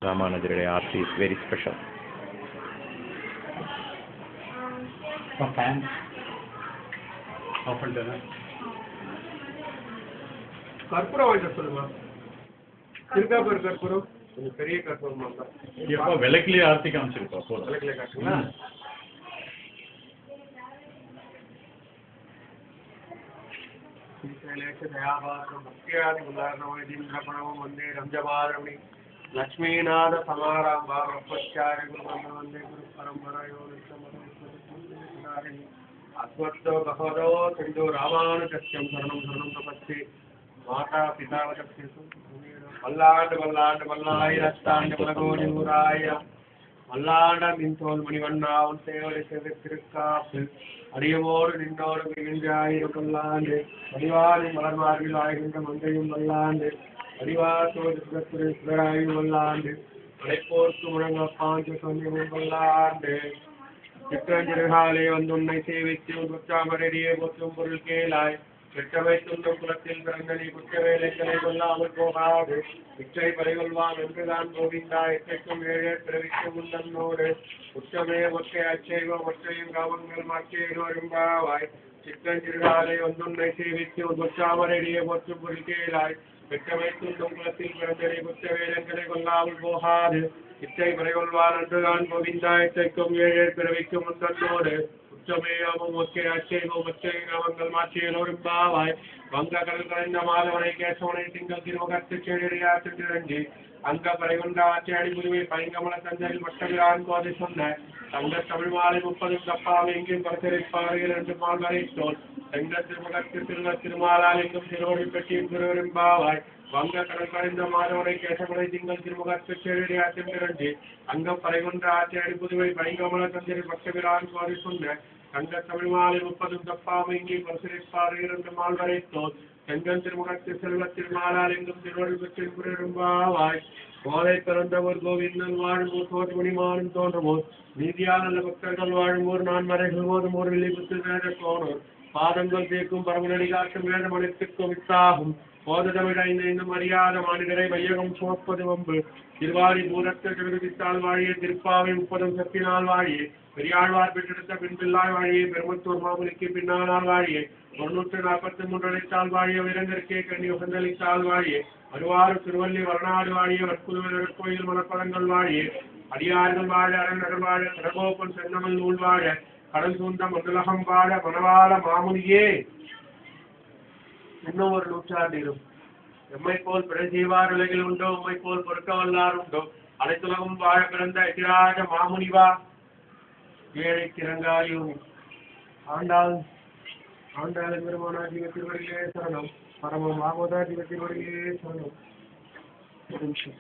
Ramanujare Aarti is very special. Fan. Open dinner. கற்பூரம் வாங்கிட்டு சொல்லுங்க. இருக்கா பேர் கற்பூரம் கொஞ்சம் பெரிய கற்பூரம் தான். எப்போ விளக்கிலே ஆர்த்தி காமிச்சிருப்பா போல. விளக்கிலே காட்டுங்களா? वंदे रंजमारमणि लक्ष्मीनाथ समारंभा ब्रह्मचार्य गुरुवंदे वंदे गुरु परंपरायो अस्मत्तो भगवतो सिंधु रामानुजस्यं शरणं शरणं प्रपत्ति माता पिता वचस्यसु वल्लाण्ड वल्लाण्ड वल्लाय रस्ताण्ड वलगोनि नूराय वल्लाण्ड मिंतोल मणिवण्णा उन सेवरे सेवे तिरुक्काप्पु அடியோடு நின்றோடு மிகுந்தாயிரம் வல்லாண்டு அடிவாரி மலர்மார்பில் ஆகின்ற மந்தையும் வல்லாண்டு அடிவாசோடு சுடராயும் வல்லாண்டு அழைப்போர்க்கு முழங்க பாஞ்சு சொன்னியும் வல்லாண்டு சிற்றஞ்சிறுகாலே வந்து உன்னை சேவித்து உற்சாமரடியே போற்றும் பொருள் கேளாய் வெற்றவை துண்டும் குலத்தில் பிறந்த நீ குற்ற வேலைகளை கொல்லாமல் போகாது இச்சை பறிகொள்வான் என்றுதான் கோவிந்தா எச்சைக்கும் ஏழே பிறவிக்கு முன்னோடு உச்சமே ஒற்றை அச்சைவோ ஒற்றையும் காவங்கள் மாற்றேனோ எம்பாவாய் சிற்றஞ்சிறுகாலை ஒன்றுன்னை சேவித்து உற்சாமரடியே போற்றும் பொருள் கேளாய் வெற்றவை துண்டும் குலத்தில் பிறந்த நீ குற்ற வேலைகளை கொல்லாமல் போகாது இச்சை பறிகொள்வான் என்றுதான் கோவிந்தா எச்சைக்கும் ஏழே பிறவிக்கு முன்னோடு உச்சமேயமும் ஒற்றை அச்சைவோ ஒற்றையும் காவங்கள் மாற்றியலோ எம்பாவாய் வங்க கடல் கலைந்த மாதவனை கேசவனை திங்கள் திருமுகத்து செடியா சென்றி அங்க பறைகொண்ட ஆட்சியாடி புதுவை பைங்கமல தஞ்சையில் மட்டவிரான் கோதை சொன்ன தங்க தமிழ் மாலை 30 தப்பாவை எங்கும் பரிசரிப்பார்கள் என்று மால் வரைத்தோல் தங்க திருமுகத்து திருமாலால் எங்கும் திருவடி பெட்டியும் திருவெரும்பாவாய் வங்க கடல் கலைந்த மாதவனை கேசவனை திங்கள் திருமுகத்து செடியா சென்றி அங்க பறைகொண்ட ஆட்சியாடி புதுவை பைங்கமல தஞ்சையில் மட்டவிரான் கோதை சொன்ன தங்க தமிழ் மாலை 30 தப்பாவை எங்கும் பரிசரிப்பார்கள் என்று மால் வரைத்தோல் செங்கன் திருமுகத்து செல்வ திருமாலால் எங்கும் திருவடி பெற்றியும் திருவெரும்பாவாய் கோதை பிறந்தவர் கோவிந்தன் வாழும்போர் தோற்றுமணிமானும் தோன்றுவோர் நீதியால் நல்ல பக்தர்கள் வாழும்போர் நான் மறைகள் போதும் ஒரு விழிப்புத்து வேத போனோர் பாதங்கள் தேக்கும் பரவலடி காட்டும் வேத மனத்திற்கும் வித்தாகும் போத தமிழ் ஐந்து அறியாத மாநிலரை வையகம் சுமப்பது வம்பு திருவாரி பூரத்தில் திருவித்தால் வாழிய திருப்பாவை 30 சத்தினால் வாழியே பெரியாழ்வார் பெற்றெடுத்த பின்பில்லாய் வாழியே பெருமத்தூர் மாமுனிக்கு பின்னானால் வாழியே 143 அழைத்தால் வாழிய வீரங்கருக்கே கண்ணி உகந்தளித்தால் வாழியே வருவாறு திருவள்ளி வளநாடு வாழிய வற்புதுவர் கோயில் மனப்பதங்கள் வாழியே அடியார்கள் வாழ அரங்கர் வாழ சரகோபன் சென்னமல் நூல் வாழ கடல் சூந்த மதுலகம் வாழ மணவாள மாமுனியே இன்னும் ஒரு நூற்றாண்டிலும் எம்மை போல் பிழை செய்வார் உலகில் உண்டோ உம்மை போல் பொறுக்க வல்லார் உண்டோ அனைத்துலகம் வாழ பிறந்த எதிராக மாமுனிவா ஏழை திறங்காயும் ஆண்டாள் பெருமானா ஜீவத்திருவடிகளே சரணம் பரம மாமோதா ஜீவத்திருவடிகளே சரணம் நிமிஷம்